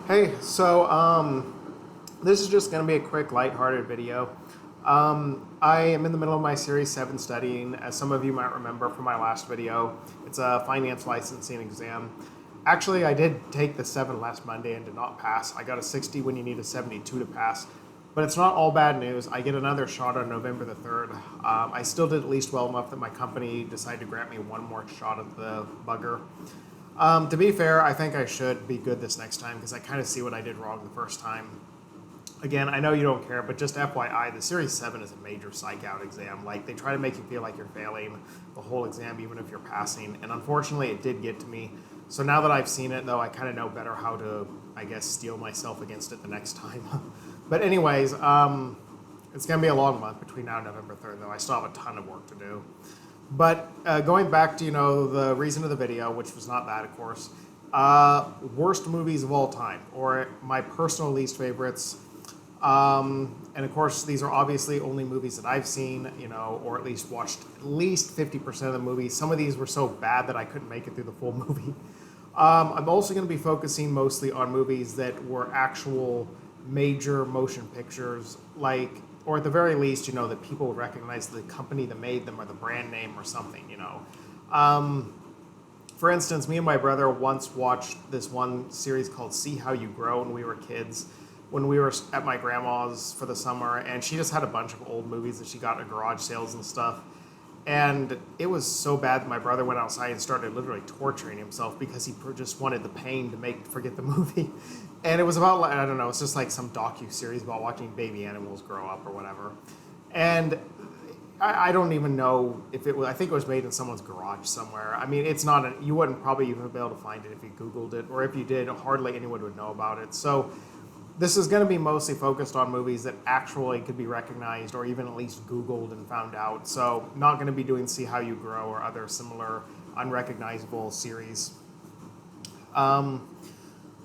This is just going to be a quick, lighthearted video. I am in the middle of my Series 7 studying, as some of you might remember from my last video. It's a finance licensing exam. Actually, I did take the 7 last Monday and did not pass. I got a 60 when you need a 72 to pass. But it's not all bad news. I get another shot on November the 3rd. I still did at least well enough that my company decided to grant me one more shot at the bugger. To be fair, I think I should be good this next time because I kind of see what I did wrong the first time. Again, I know you don't care, but just FYI, the Series 7 is a major psych out exam. Like, they try to make you feel like you're failing the whole exam, even if you're passing. And unfortunately, it did get to me. So now that I've seen it, though, I kind of know better how to, I guess, steel myself against it the next time. But anyways, it's going to be a long month between now and November 3rd, though. I still have a ton of work to do. But going back to, the reason of the video, which was not that, of course, worst movies of all time, or my personal least favorites. And of course, these are obviously only movies that I've seen, or at least watched at least 50% of the movies. Some of these were so bad that I couldn't make it through the full movie. I'm also going to be focusing mostly on movies that were actual major motion pictures, or at the very least, that people would recognize the company that made them or the brand name or something, For instance, me and my brother once watched this one series called See How You Grow when we were kids, when we were at my grandma's for the summer, and she just had a bunch of old movies that she got at garage sales and stuff. And it was so bad that my brother went outside and started literally torturing himself because he just wanted the pain to forget the movie. And it was about, I don't know, it's just like some docu-series about watching baby animals grow up or whatever. And I don't even know if it was, I think it was made in someone's garage somewhere. I mean, it's not, you wouldn't probably even be able to find it if you Googled it, or if you did, hardly anyone would know about it. So this is going to be mostly focused on movies that actually could be recognized or even at least Googled and found out. So not going to be doing See How You Grow or other similar unrecognizable series.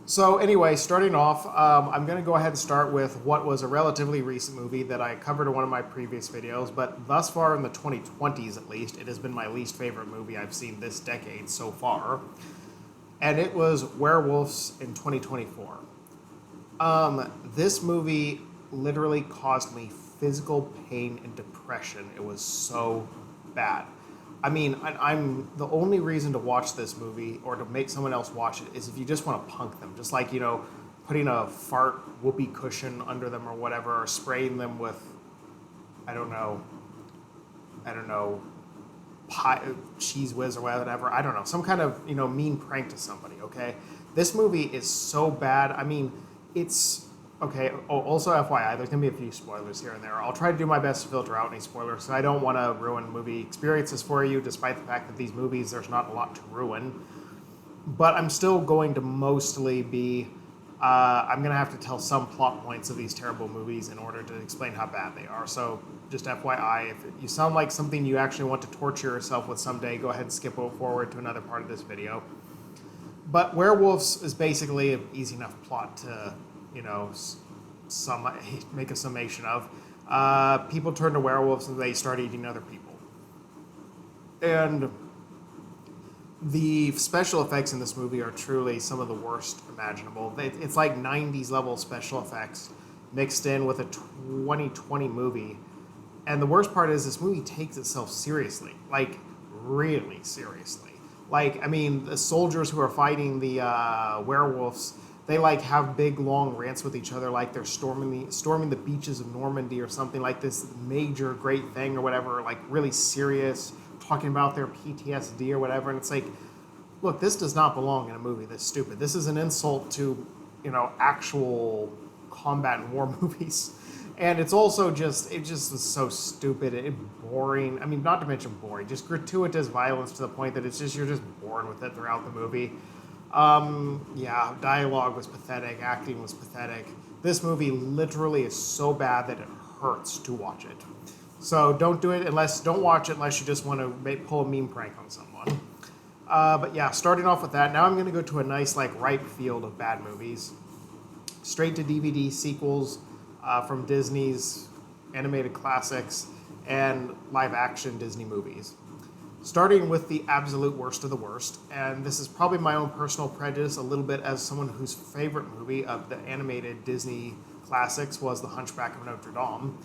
So anyway, starting off, I'm going to go ahead and start with what was a relatively recent movie that I covered in one of my previous videos, but thus far in the 2020s at least, it has been my least favorite movie I've seen this decade so far. And it was Werewolves in 2024. This movie literally caused me physical pain and depression. It was so bad. I mean, I'm the only reason to watch this movie or to make someone else watch it is if you just want to punk them. Just like, putting a fart whoopee cushion under them or whatever, or spraying them with, I don't know, cheese whiz or whatever. I don't know, some kind of, mean prank to somebody, okay? This movie is so bad. I mean, it's okay. Oh, also FYI, there's gonna be a few spoilers here and there. I'll try to do my best to filter out any spoilers because I don't want to ruin movie experiences for you, despite the fact that these movies, there's not a lot to ruin. But I'm still going to mostly be, I'm going to have to tell some plot points of these terrible movies in order to explain how bad they are. So just FYI, if you sound like something you actually want to torture yourself with someday, go ahead and skip forward to another part of this video. But Werewolves is basically an easy enough plot to, make a summation of. People turn to werewolves and they start eating other people. And the special effects in this movie are truly some of the worst imaginable. It's like 90s level special effects mixed in with a 2020 movie. And the worst part is this movie takes itself seriously, like really seriously. The soldiers who are fighting the werewolves, they have big long rants with each other, like they're storming the beaches of Normandy or something, like this major great thing or whatever, like really serious, talking about their PTSD or whatever. And it's like, look, this does not belong in a movie this stupid. This is an insult to, actual combat and war movies. And it's also it just is so stupid and boring. I mean, not to mention boring, just gratuitous violence to the point that you're just bored with it throughout the movie. Dialogue was pathetic, acting was pathetic. This movie literally is so bad that it hurts to watch it. So don't watch it unless you just want to pull a meme prank on someone. But yeah, starting off with that, now I'm going to go to a nice ripe field of bad movies. Straight to DVD sequels from Disney's animated classics and live action Disney movies. Starting with the absolute worst of the worst, and this is probably my own personal prejudice a little bit as someone whose favorite movie of the animated Disney classics was The Hunchback of Notre Dame,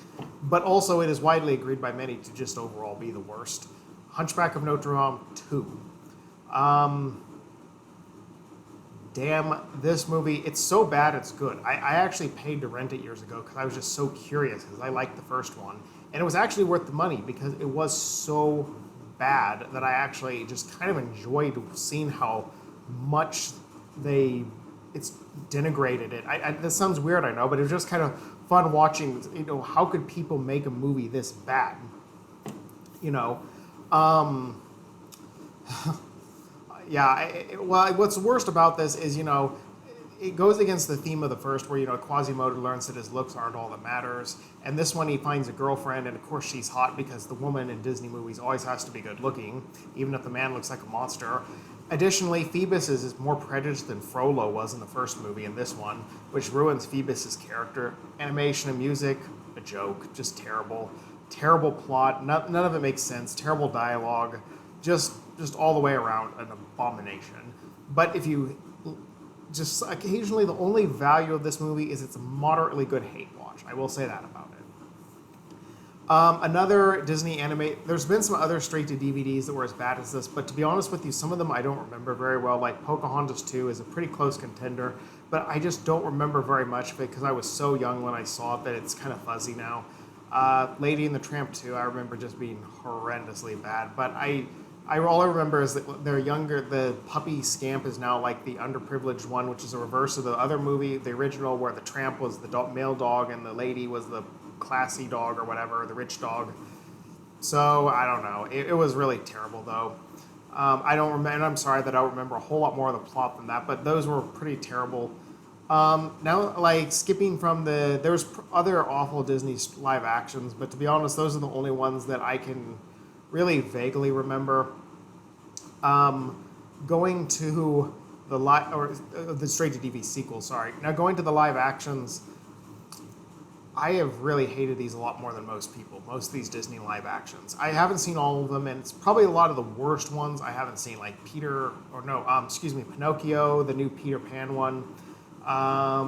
but also it is widely agreed by many to just overall be the worst. Hunchback of Notre Dame 2. Damn, this movie, it's so bad it's good. I actually paid to rent it years ago because I was just so curious because I liked the first one. And it was actually worth the money because it was so bad that I actually just kind of enjoyed seeing how much it's denigrated it. This sounds weird, I know, but it was just kind of fun watching, how could people make a movie this bad? You know, well, what's worst about this is, it goes against the theme of the first where, Quasimodo learns that his looks aren't all that matters. And this one he finds a girlfriend, and of course she's hot because the woman in Disney movies always has to be good looking, even if the man looks like a monster. Additionally, Phoebus is more prejudiced than Frollo was in the first movie and this one, which ruins Phoebus's character. Animation and music, a joke, just terrible. Terrible plot, none of it makes sense, terrible dialogue, just all the way around an abomination. But if you just occasionally, the only value of this movie is it's a moderately good hate watch. I will say that about it. Another Disney anime, there's been some other straight to DVDs that were as bad as this, but to be honest with you, some of them I don't remember very well. Like Pocahontas 2 is a pretty close contender, but I just don't remember very much of it because I was so young when I saw it that it's kind of fuzzy now. Lady and the Tramp 2, I remember just being horrendously bad, but all I remember is that they're younger. The puppy scamp is now like the underprivileged one, which is a reverse of the other movie, the original, where the tramp was the male dog and the lady was the classy dog or whatever, the rich dog. So I don't know. It was really terrible though. I don't remember, and I'm sorry that I don't remember a whole lot more of the plot than that, but those were pretty terrible. Now, like skipping from there's other awful Disney live actions, but to be honest, those are the only ones that I can really vaguely remember. Going to the straight to DVD sequel. Sorry. Now going to the live actions, I have really hated these a lot more than most people. Most of these Disney live actions. I haven't seen all of them, and it's probably a lot of the worst ones I haven't seen. Like Pinocchio, the new Peter Pan one. I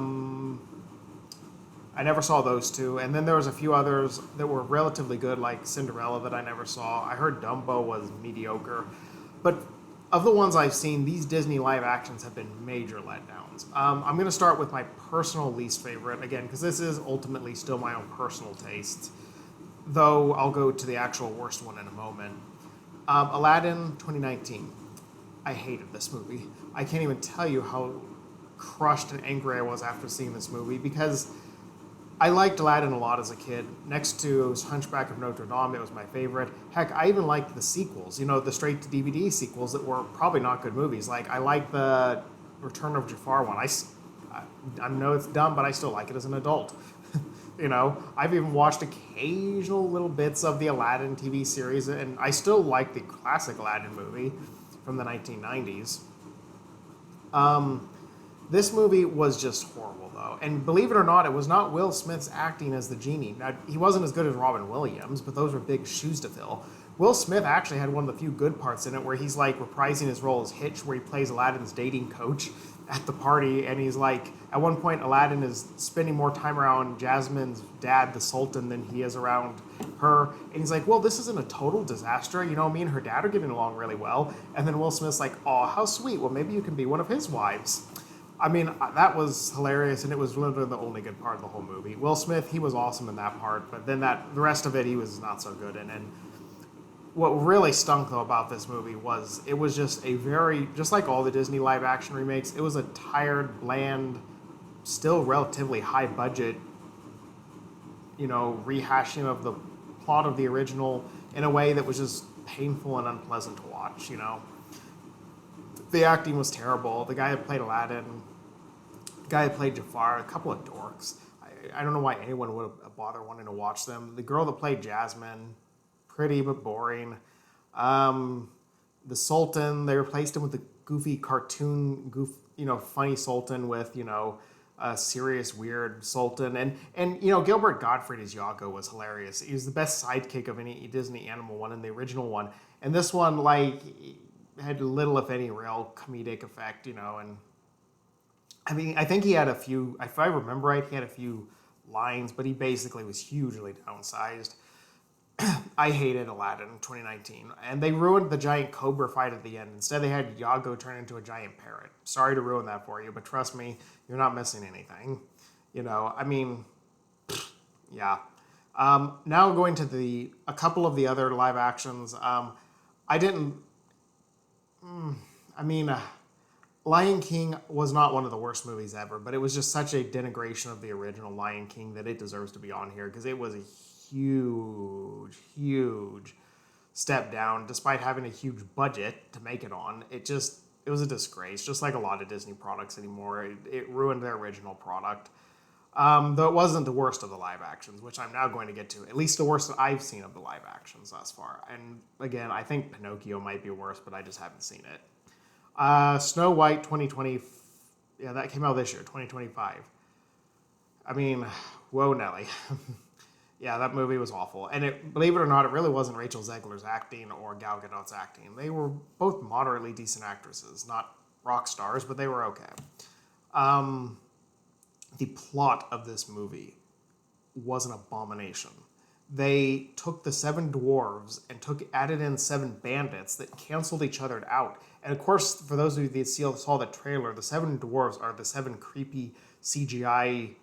never saw those two. And then there was a few others that were relatively good, like Cinderella, that I never saw. I heard Dumbo was mediocre. But of the ones I've seen, these Disney live actions have been major letdowns. I'm going to start with my personal least favorite, again, because this is ultimately still my own personal taste, though I'll go to the actual worst one in a moment. Aladdin 2019. I hated this movie. I can't even tell you how crushed and angry I was after seeing this movie, because I liked Aladdin a lot as a kid. Next to Hunchback of Notre Dame, it was my favorite. Heck, I even liked the sequels, the straight-to-DVD sequels that were probably not good movies. Like, I like the Return of Jafar one. I know it's dumb, but I still like it as an adult. I've even watched occasional little bits of the Aladdin TV series, and I still like the classic Aladdin movie from the 1990s. This movie was just horrible, though. And believe it or not, it was not Will Smith's acting as the genie. Now, he wasn't as good as Robin Williams, but those were big shoes to fill. Will Smith actually had one of the few good parts in it where he's like reprising his role as Hitch, where he plays Aladdin's dating coach at the party. And he's like, at one point, Aladdin is spending more time around Jasmine's dad, the Sultan, than he is around her. And he's like, well, this isn't a total disaster. Me and her dad are getting along really well. And then Will Smith's like, oh, how sweet. Well, maybe you can be one of his wives. I mean, that was hilarious, and it was literally the only good part of the whole movie. Will Smith, he was awesome in that part, but then the rest of it, he was not so good in. And what really stunk, though, about this movie was it was just just like all the Disney live-action remakes, it was a tired, bland, still relatively high-budget, rehashing of the plot of the original in a way that was just painful and unpleasant to watch, The acting was terrible. The guy that played Aladdin, the guy that played Jafar, a couple of dorks. I don't know why anyone would bother wanting to watch them. The girl that played Jasmine, pretty but boring. The Sultan, they replaced him with the goofy cartoon, funny Sultan with, a serious, weird sultan. And you know, Gilbert Gottfried as Yago was hilarious. He was the best sidekick of any Disney animal one in the original one. And this one, like, had little, if any, real comedic effect, you know. And I mean, I think he had a few, if I remember right, he had a few lines, but he basically was hugely downsized. I hated Aladdin in 2019, and they ruined the giant cobra fight at the end. Instead, they had Yago turn into a giant parrot. Sorry to ruin that for you, but trust me, you're not missing anything. You know, I mean, yeah. Now going to a couple of the other live actions. I didn't. I mean, Lion King was not one of the worst movies ever, but it was just such a denigration of the original Lion King that it deserves to be on here because it was a huge, huge step down, despite having a huge budget to make it on. It was a disgrace, just like a lot of Disney products anymore. It ruined their original product. Though it wasn't the worst of the live actions, which I'm now going to get to. At least the worst that I've seen of the live actions thus far. And again, I think Pinocchio might be worse, but I just haven't seen it. Snow White 2020, yeah, that came out this year, 2025. I mean, whoa, Nelly. Yeah, that movie was awful. And believe it or not, it really wasn't Rachel Zegler's acting or Gal Gadot's acting. They were both moderately decent actresses, not rock stars, but they were okay. The plot of this movie was an abomination. They took the seven dwarves and added in seven bandits that canceled each other out. And of course, for those of you that saw the trailer, the seven dwarves are the seven creepy CGI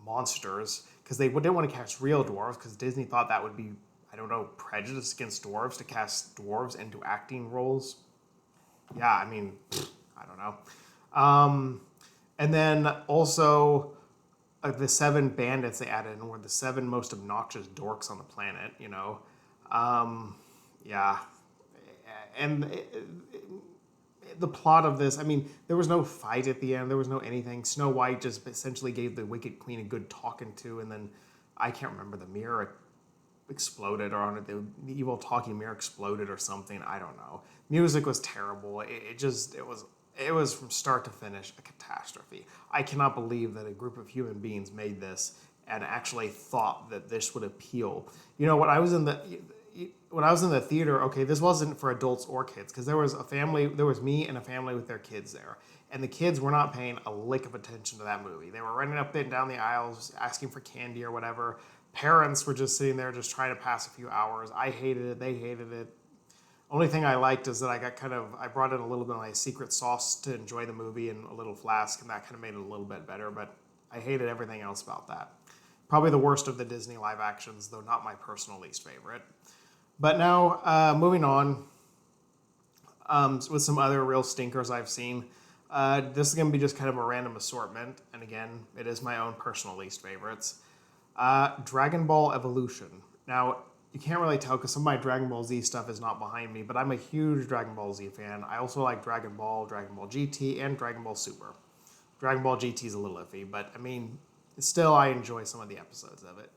monsters because they didn't want to cast real dwarves because Disney thought that would be, I don't know, prejudice against dwarves to cast dwarves into acting roles. Yeah, I mean, I don't know. And then also the seven bandits they added in were the seven most obnoxious dorks on the planet, you know. Yeah. And the plot of this, I mean, there was no fight at the end. There was no anything. Snow White just essentially gave the Wicked Queen a good talking to, and then I can't remember, the mirror exploded, or the evil talking mirror exploded or something. I don't know. Music was terrible. It was from start to finish a catastrophe. I cannot believe that a group of human beings made this and actually thought that this would appeal. You know, when I was in the theater, okay, this wasn't for adults or kids because there was me and a family with their kids there. And the kids were not paying a lick of attention to that movie. They were running up and down the aisles, asking for candy or whatever. Parents were just sitting there just trying to pass a few hours. I hated it. They hated it. Only thing I liked is that I brought in a little bit of my secret sauce to enjoy the movie in a little flask, and that kind of made it a little bit better, but I hated everything else about that. Probably the worst of the Disney live actions, though not my personal least favorite. But now, moving on, with some other real stinkers I've seen. This is going to be just kind of a random assortment, and again, it is my own personal least favorites. Dragon Ball Evolution. Now, you can't really tell because some of my Dragon Ball Z stuff is not behind me, but I'm a huge Dragon Ball Z fan. I also like Dragon Ball GT, and Dragon Ball Super. Dragon Ball GT is a little iffy, but I mean, still I enjoy some of the episodes of it.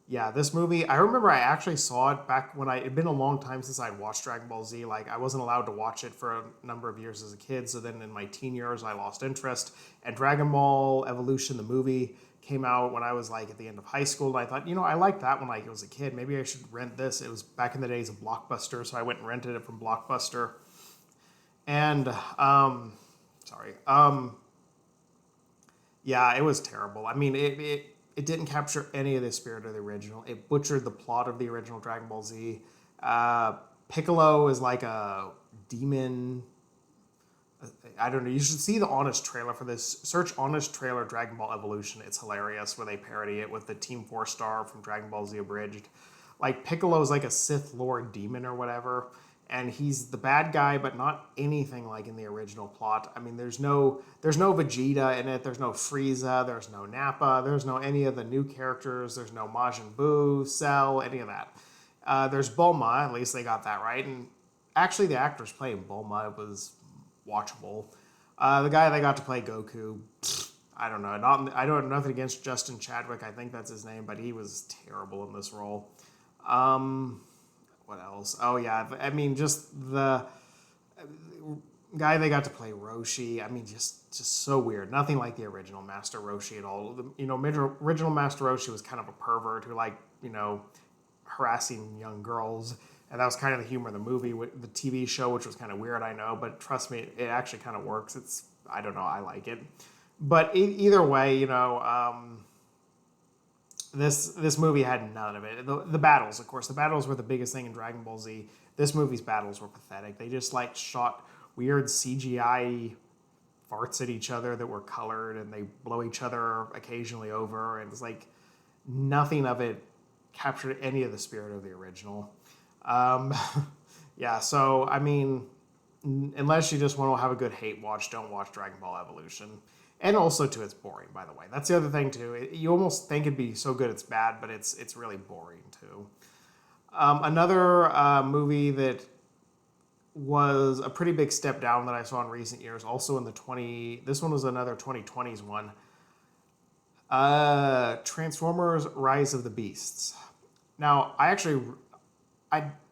Yeah, this movie, I remember I actually saw it back when it'd been a long time since I'd watched Dragon Ball Z. Like, I wasn't allowed to watch it for a number of years as a kid, so then in my teen years, I lost interest. And Dragon Ball Evolution, the movie, came out when I was like at the end of high school, and I thought, you know, I liked that when I was a kid. Maybe I should rent this. It was back in the days of Blockbuster, so I went and rented it from Blockbuster. And, yeah, it was terrible. I mean, it didn't capture any of the spirit of the original. It butchered the plot of the original Dragon Ball Z. Piccolo is like a demon. I don't know. You should see the Honest trailer for this. Search Honest trailer Dragon Ball Evolution. It's hilarious where they parody it with the Team 4-Star from Dragon Ball Z Abridged. Like, Piccolo's like a Sith Lord demon or whatever. And he's the bad guy, but not anything like in the original plot. I mean, there's no Vegeta in it. There's no Frieza. There's no Nappa. There's no any of the new characters. There's no Majin Buu, Cell, any of that. There's Bulma. At least they got that right. And actually, the actors playing Bulma was watchable. The guy they got to play Goku, I don't know. I don't have nothing against Justin Chadwick. I think that's his name, but he was terrible in this role. What else? Oh yeah, I mean, just guy they got to play Roshi, I mean, just so weird. Nothing like the original Master Roshi at all. Original Master Roshi was kind of a pervert who liked, harassing young girls, and that was kind of the humor of the movie, with the TV show, which was kind of weird, I know, but trust me, it actually kind of works. I don't know, I like it. But either way, this movie had none of it. The battles, of course, the battles were the biggest thing in Dragon Ball Z. This movie's battles were pathetic. They just like shot weird CGI farts at each other that were colored, and they blow each other occasionally over, and it's like nothing of it captured any of the spirit of the original. Um, yeah, so I mean, unless you just want to have a good hate watch, don't watch Dragon Ball Evolution. And also, too, it's boring. By the way, that's the other thing too. You almost think it'd be so good it's bad, but it's really boring too. Another movie that was a pretty big step down that I saw in recent years, also in the 20. This one was another 2020s one. Transformers: Rise of the Beasts. Now, I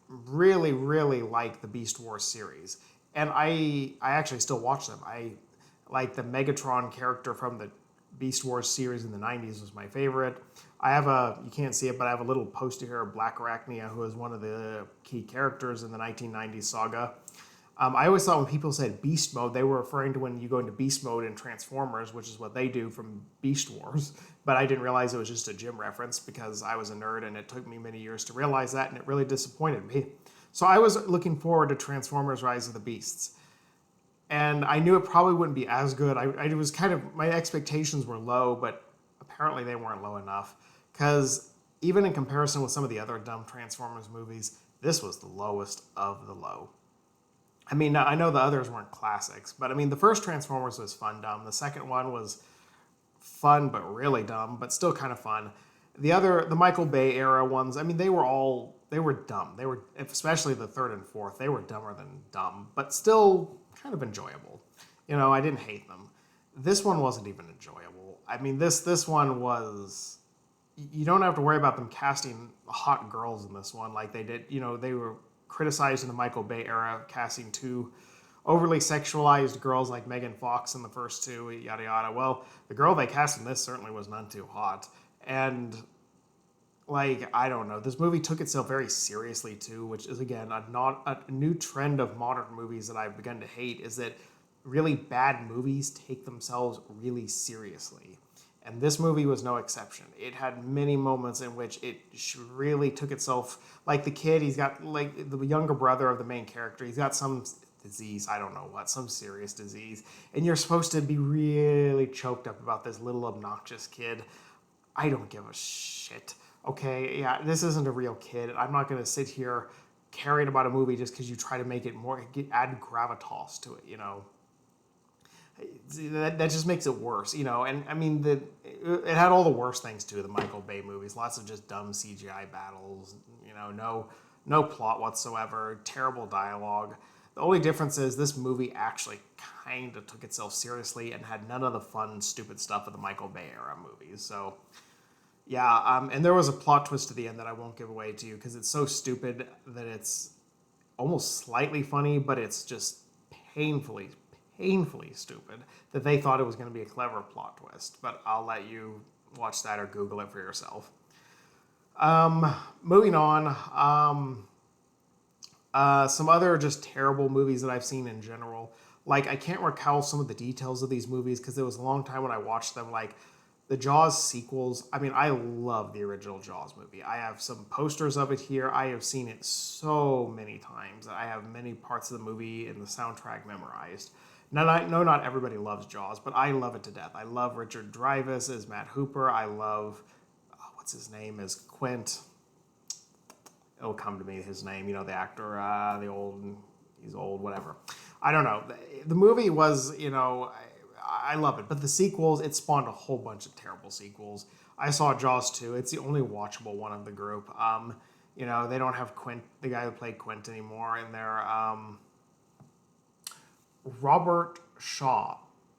really, really like the Beast Wars series, and I actually still watch them. I like the Megatron character from the Beast Wars series in the 90s was my favorite. You can't see it, but I have a little poster here of Black Arachnia, who is one of the key characters in the 1990s saga. I always thought when people said beast mode, they were referring to when you go into beast mode in Transformers, which is what they do from Beast Wars. But I didn't realize it was just a gym reference because I was a nerd and it took me many years to realize that, and it really disappointed me. So I was looking forward to Transformers Rise of the Beasts. And I knew it probably wouldn't be as good. I was my expectations were low, but apparently they weren't low enough. Because even in comparison with some of the other dumb Transformers movies, this was the lowest of the low. I mean, I know the others weren't classics, but I mean, the first Transformers was fun dumb. The second one was fun but really dumb, but still kind of fun. The Michael Bay era ones, I mean, they were dumb. They were, especially the third and fourth, they were dumber than dumb, but still kind of enjoyable. I didn't hate them. This one wasn't even enjoyable. I mean, this one was. You don't have to worry about them casting hot girls in this one like they did. They were criticized in the Michael Bay era, casting two overly sexualized girls like Megan Fox in the first two, yada yada. Well, the girl they cast in this certainly was none too hot. And I don't know, this movie took itself very seriously too, which is again a new trend of modern movies that I've begun to hate, is that really bad movies take themselves really seriously. And this movie was no exception. It had many moments in which it really took itself, like the kid, he's got, like the younger brother of the main character, he's got some disease, I don't know what, some serious disease. And you're supposed to be really choked up about this little obnoxious kid. I don't give a shit. Okay, yeah, this isn't a real kid. I'm not going to sit here caring about a movie just because you try to make it add gravitas to it, That just makes it worse, And I mean, it had all the worst things too. The Michael Bay movies, lots of just dumb CGI battles, no plot whatsoever, terrible dialogue. The only difference is this movie actually kind of took itself seriously and had none of the fun, stupid stuff of the Michael Bay era movies. So, yeah, and there was a plot twist at the end that I won't give away to you because it's so stupid that it's almost slightly funny, but it's just painfully stupid that they thought it was going to be a clever plot twist. But I'll let you watch that or Google it for yourself. Moving on. Some other just terrible movies that I've seen in general. Like, I can't recall some of the details of these movies because it was a long time when I watched them. Like, the Jaws sequels. I mean, I love the original Jaws movie. I have some posters of it here. I have seen it so many times. I have many parts of the movie and the soundtrack memorized. Now, I know not everybody loves Jaws, but I love it to death. I love Richard Dreyfuss as Matt Hooper. I love, what's his name, as Quint. It'll come to me, his name, the actor, he's old, whatever. I don't know. The movie was, I love it. But the sequels, it spawned a whole bunch of terrible sequels. I saw Jaws 2. It's the only watchable one of the group. They don't have Quint, the guy who played Quint anymore in there. Robert Shaw.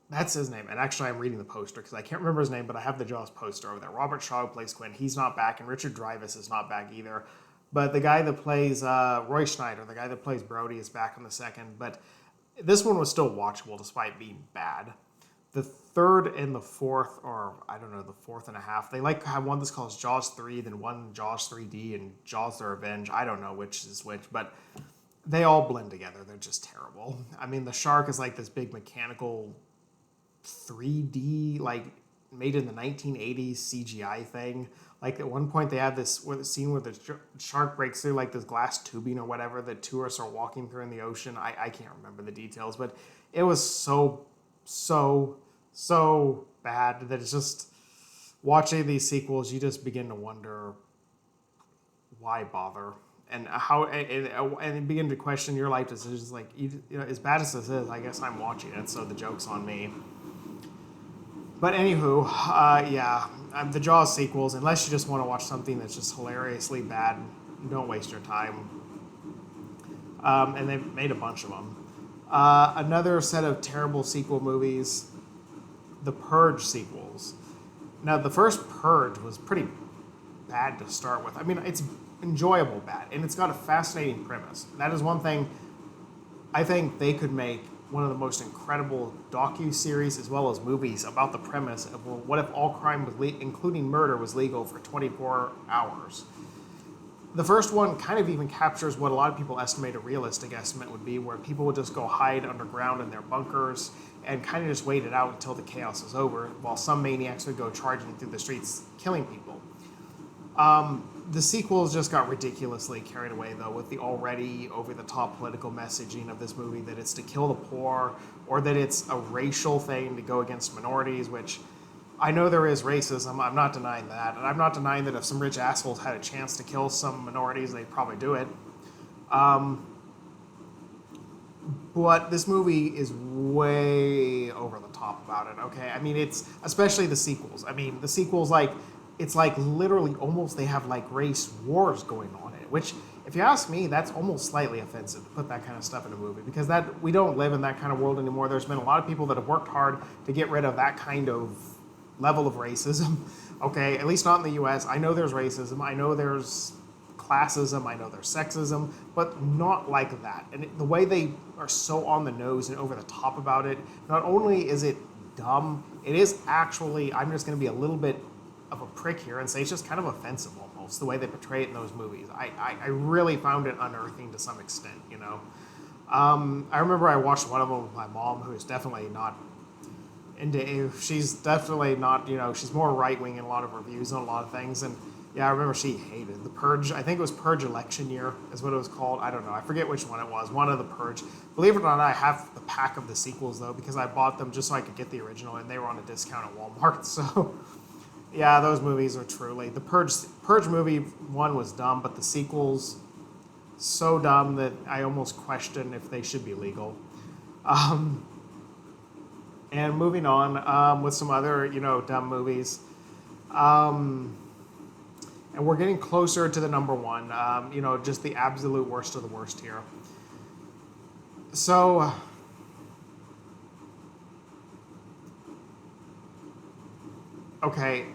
That's his name. And actually, I'm reading the poster because I can't remember his name, but I have the Jaws poster over there. Robert Shaw who plays Quint. He's not back, and Richard Dreyfuss is not back either. But the guy that plays Roy Schneider, the guy that plays Brody, is back in the second. But This one was still watchable despite being bad. The third and the fourth, or I don't know, the fourth and a half, they like have one that's called Jaws 3, then one Jaws 3D, and Jaws the Revenge. I don't know which is which, but they all blend together. They're just terrible. I mean, the shark is like this big mechanical 3D, like made in the 1980s CGI thing. Like at one point, they have this scene where the shark breaks through like this glass tubing or whatever that tourists are walking through in the ocean. I can't remember the details, but it was so bad that it's just watching these sequels. You just begin to wonder why bother and how and begin to question your life decisions. Like as bad as this is, I guess I'm watching it, so the joke's on me. But anywho, the Jaws sequels, unless you just want to watch something that's just hilariously bad, don't waste your time. And they've made a bunch of them. Another set of terrible sequel movies, the Purge sequels. Now, the first Purge was pretty bad to start with. I mean, it's enjoyable bad, and it's got a fascinating premise. That is one thing I think they could make one of the most incredible docu-series as well as movies about the premise of, well, what if all crime, including murder, was legal for 24 hours? The first one kind of even captures what a lot of people estimate a realistic estimate would be, where people would just go hide underground in their bunkers and kind of just wait it out until the chaos is over, while some maniacs would go charging through the streets killing people. The sequels just got ridiculously carried away, though, with the already over-the-top political messaging of this movie, that it's to kill the poor, or that it's a racial thing to go against minorities, which I know there is racism. I'm not denying that. And I'm not denying that if some rich assholes had a chance to kill some minorities, they'd probably do it. But this movie is way over the top about it, okay? I mean, it's, especially the sequels. I mean, the sequels, like, it's like literally almost they have like race wars going on in it, which, if you ask me, that's almost slightly offensive to put that kind of stuff in a movie, because that we don't live in that kind of world anymore. There's been a lot of people that have worked hard to get rid of that kind of level of racism, okay? At least not in the US. I know there's racism, I know there's classism, I know there's sexism, but not like that. And the way they are so on the nose and over the top about it, not only is it dumb, it is actually, I'm just going to be a little bit of a prick here and say it's just kind of offensive almost, the way they portray it in those movies. I really found it unearthing to some extent, you know? I remember I watched one of them with my mom, who is definitely not into, she's definitely not, you know, she's more right-wing in a lot of reviews on a lot of things, and yeah, I remember she hated the Purge. I think it was Purge Election Year is what it was called. I don't know. I forget which one it was. One of the Purge. Believe it or not, I have the pack of the sequels, though, because I bought them just so I could get the original, and they were on a discount at Walmart, so yeah, those movies are truly, the Purge movie one was dumb, but the sequels so dumb that I almost question if they should be legal. And moving on with some other, you know, dumb movies, and we're getting closer to the number one. You know, just the absolute worst of the worst here. So okay.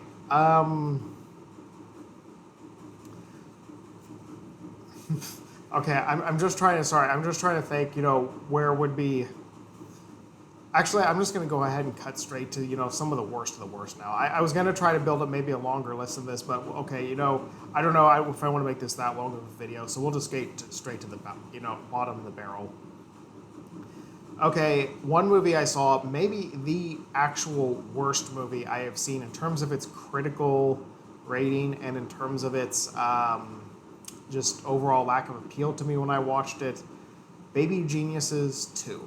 Okay, I'm just trying to think, you know, where would be... Actually, I'm just going to go ahead and cut straight to, you know, some of the worst now. I was going to try to build up maybe a longer list of this, but okay, you know, I don't know if I want to make this that long of a video, so we'll just get straight to the, you know, bottom of the barrel. Okay, one movie I saw, maybe the actual worst movie I have seen in terms of its critical rating and in terms of its just overall lack of appeal to me when I watched it, Baby Geniuses 2.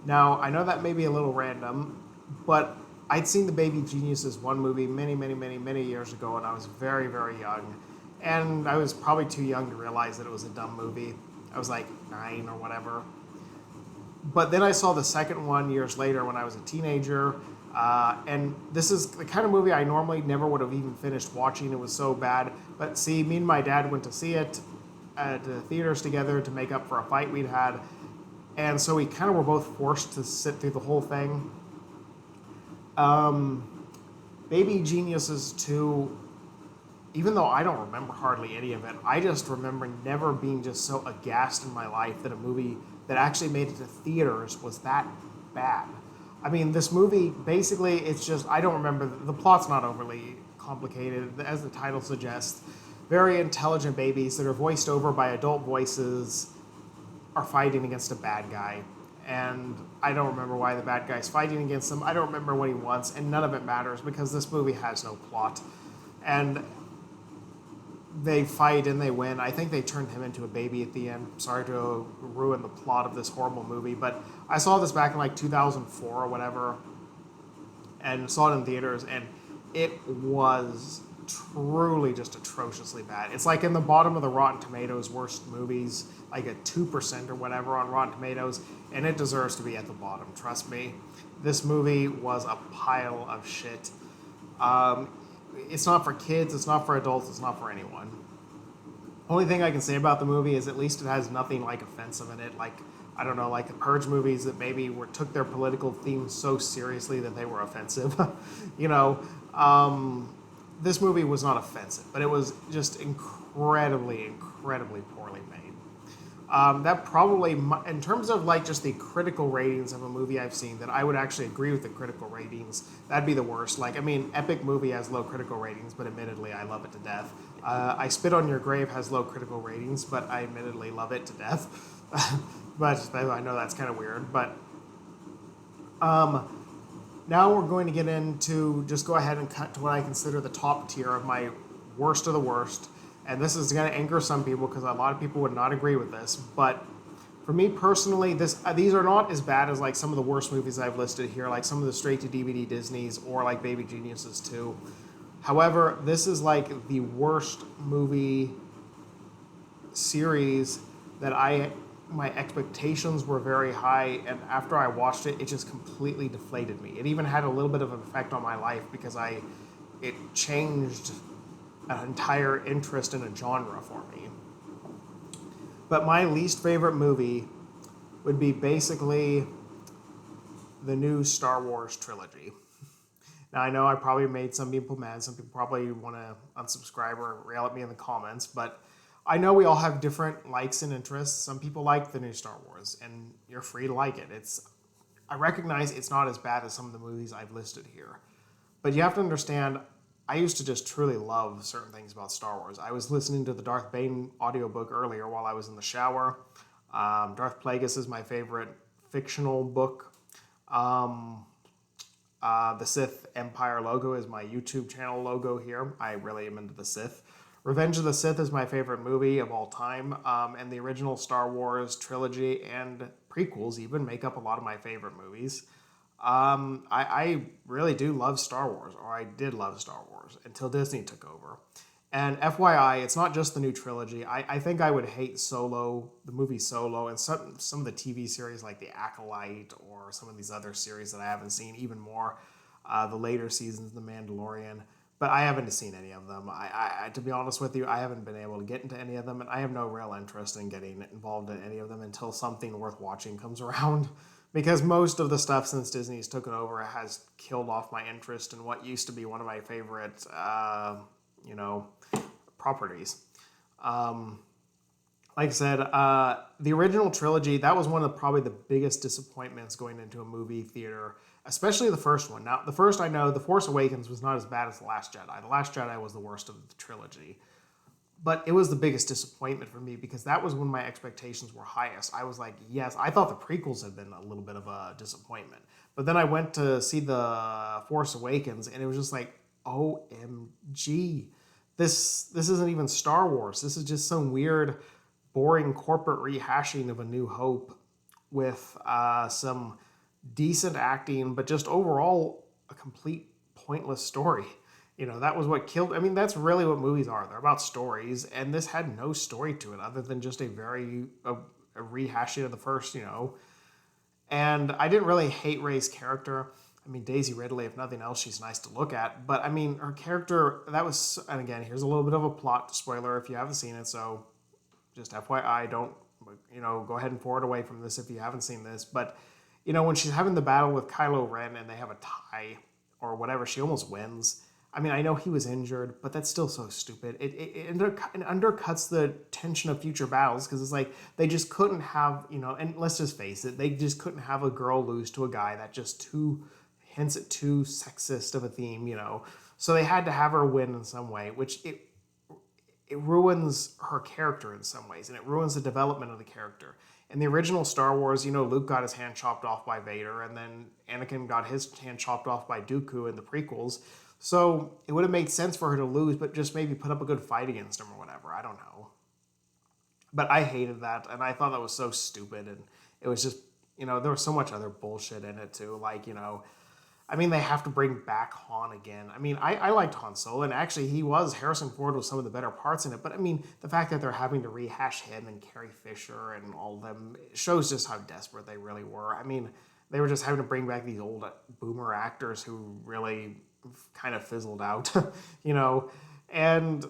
Now, I know that may be a little random, but I'd seen the Baby Geniuses 1 movie many years ago, and I was very, very young. And I was probably too young to realize that it was a dumb movie. I was like 9 or whatever. But then I saw the second one years later when I was a teenager, and this is the kind of movie I normally never would have even finished watching. It was so bad. But see, me and my dad went to see it at the theaters together to make up for a fight we'd had. And so we kind of were both forced to sit through the whole thing. Baby Geniuses 2, even though I don't remember hardly any of it, I just remember never being just so aghast in my life that a movie that actually made it to theaters was that bad. I mean, this movie basically, it's just, I don't remember, the plot's not overly complicated, as the title suggests. Very intelligent babies that are voiced over by adult voices are fighting against a bad guy. And I don't remember why the bad guy's fighting against him. I don't remember what he wants, and none of it matters because this movie has no plot. And they fight and they win. I think they turned him into a baby at the end. Sorry to ruin the plot of this horrible movie, but I saw this back in like 2004 or whatever, and saw it in theaters, and it was truly just atrociously bad. It's like in the bottom of the Rotten Tomatoes worst movies, like a 2% or whatever on Rotten Tomatoes, and it deserves to be at the bottom, trust me. This movie was a pile of shit. It's not for kids, it's not for adults, it's not for anyone. Only thing I can say about the movie is at least it has nothing like offensive in it, like, I don't know, like the Purge movies that maybe took their political themes so seriously that they were offensive. you know, this movie was not offensive, but it was just incredibly poorly made. That probably, in terms of like just the critical ratings of a movie I've seen, that I would actually agree with the critical ratings. That'd be the worst. Like, I mean, Epic Movie has low critical ratings, but admittedly, I love it to death. I Spit on Your Grave has low critical ratings, but I admittedly love it to death. But I know that's kind of weird. But now we're going to get into, just go ahead and cut to what I consider the top tier of my worst of the worst. And this is going to anger some people because a lot of people would not agree with this. But for me personally, these are not as bad as like some of the worst movies I've listed here, like some of the straight-to-DVD Disneys or like Baby Geniuses 2. However, this is like the worst movie series that my expectations were very high, and after I watched it, it just completely deflated me. It even had a little bit of an effect on my life because it changed an entire interest in a genre for me. But my least favorite movie would be basically the new Star Wars trilogy. Now, I know I probably made some people mad. Some people probably want to unsubscribe or rail at me in the comments, but I know we all have different likes and interests. Some people like the new Star Wars, and you're free to like it. I recognize it's not as bad as some of the movies I've listed here. But you have to understand, I used to just truly love certain things about Star Wars. I was listening to the Darth Bane audiobook earlier while I was in the shower. Darth Plagueis is my favorite fictional book. The Sith Empire logo is my YouTube channel logo here. I really am into the Sith. Revenge of the Sith is my favorite movie of all time, and the original Star Wars trilogy and prequels even make up a lot of my favorite movies. I really do love Star Wars, or I did love Star Wars, until Disney took over. And FYI, it's not just the new trilogy. I think I would hate Solo, the movie Solo, and some of the TV series like The Acolyte or some of these other series that I haven't seen, even more the later seasons of The Mandalorian. But I haven't seen any of them. To be honest with you, I haven't been able to get into any of them, and I have no real interest in getting involved in any of them until something worth watching comes around. Because most of the stuff since Disney's taken over has killed off my interest in what used to be one of my favorite, properties. Like I said, the original trilogy, that was one of probably the biggest disappointments going into a movie theater, especially the first one. Now, the first, I know, The Force Awakens was not as bad as The Last Jedi. The Last Jedi was the worst of the trilogy. But it was the biggest disappointment for me because that was when my expectations were highest. I was like, yes, I thought the prequels had been a little bit of a disappointment. But then I went to see The Force Awakens, and it was just like, OMG. This isn't even Star Wars. This is just some weird, boring corporate rehashing of A New Hope with some decent acting, but just overall a complete pointless story. That was what killed. I mean, that's really what movies are. They're about stories, and this had no story to it other than just a rehashing of the first, And I didn't really hate Rey's character. I mean, Daisy Ridley, if nothing else, she's nice to look at. But I mean, her character, and again, here's a little bit of a plot spoiler if you haven't seen it. So just FYI, don't, go ahead and forward away from this if you haven't seen this. But, when she's having the battle with Kylo Ren and they have a tie or whatever, she almost wins. I mean, I know he was injured, but that's still so stupid. It undercuts the tension of future battles because it's like they just couldn't have, and let's just face it, they just couldn't have a girl lose to a guy that just too hints at too sexist of a theme. So they had to have her win in some way, which it ruins her character in some ways, and it ruins the development of the character. In the original Star Wars, Luke got his hand chopped off by Vader, and then Anakin got his hand chopped off by Dooku in the prequels. So it would have made sense for her to lose, but just maybe put up a good fight against him or whatever. I don't know. But I hated that, and I thought that was so stupid, and it was just, there was so much other bullshit in it too. Like, I mean, they have to bring back Han again. I mean, I liked Han Solo, and actually Harrison Ford was some of the better parts in it. But I mean, the fact that they're having to rehash him and Carrie Fisher and all of them shows just how desperate they really were. I mean, they were just having to bring back these old boomer actors who really kind of fizzled out, you know, and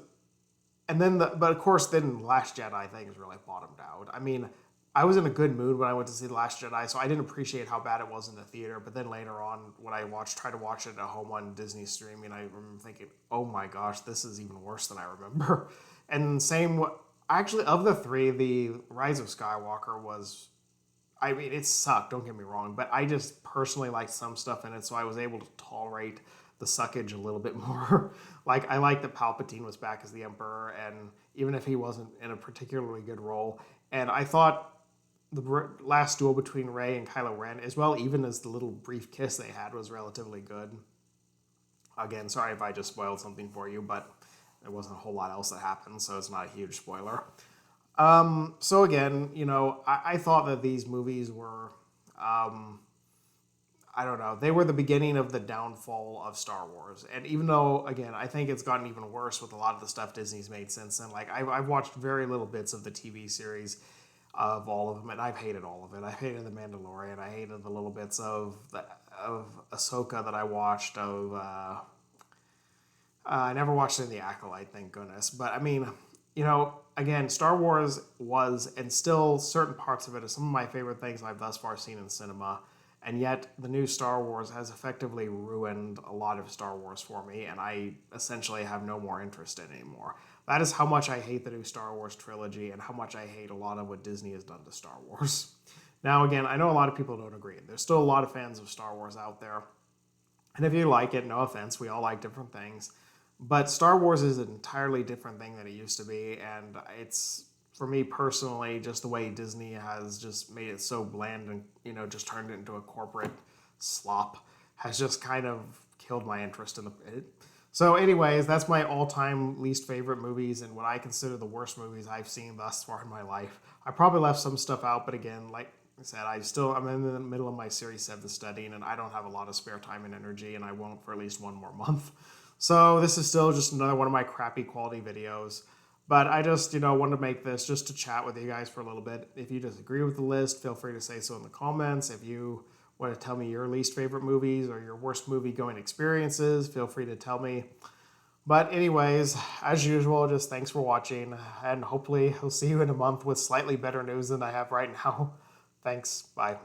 but of course, then Last Jedi thing is really bottomed out. I mean, I was in a good mood when I went to see The Last Jedi, so I didn't appreciate how bad it was in the theater. But then later on, when I tried to watch it at home on Disney streaming, I remember thinking, "Oh my gosh, this is even worse than I remember." And actually, of the three, the Rise of Skywalker was. I mean, it sucked. Don't get me wrong, but I just personally liked some stuff in it, so I was able to tolerate the suckage a little bit more. Like I liked that Palpatine was back as the Emperor, and even if he wasn't in a particularly good role, and I thought the last duel between Rey and Kylo Ren, as well, even as the little brief kiss they had, was relatively good. Again, sorry if I just spoiled something for you, but there wasn't a whole lot else that happened, so it's not a huge spoiler. So again, I thought that these movies were, I don't know, they were the beginning of the downfall of Star Wars. And even though, again, I think it's gotten even worse with a lot of the stuff Disney's made since then. Like, I've watched very little bits of the TV series of all of them, and I've hated all of it. I hated The Mandalorian. I hated the little bits of Ahsoka that I watched. I never watched any of The Acolyte, thank goodness. But I mean, again, Star Wars was, and still certain parts of it are some of my favorite things I've thus far seen in cinema. And yet, the new Star Wars has effectively ruined a lot of Star Wars for me, and I essentially have no more interest in it anymore. That is how much I hate the new Star Wars trilogy, and how much I hate a lot of what Disney has done to Star Wars. Now, again, I know a lot of people don't agree. There's still a lot of fans of Star Wars out there. And if you like it, no offense, we all like different things. But Star Wars is an entirely different thing than it used to be, and it's, for me personally, just the way Disney has just made it so bland and, just turned it into a corporate slop has just kind of killed my interest in it. So anyways, that's my all-time least favorite movies and what I consider the worst movies I've seen thus far in my life. I probably left some stuff out, but again, like I said, I'm in the middle of my Series 7 studying, and I don't have a lot of spare time and energy, and I won't for at least one more month. So this is still just another one of my crappy quality videos. But I just, wanted to make this just to chat with you guys for a little bit. If you disagree with the list, feel free to say so in the comments. If you want to tell me your least favorite movies or your worst movie going experiences, feel free to tell me. But anyways, as usual, just thanks for watching. And hopefully I'll see you in a month with slightly better news than I have right now. Thanks. Bye.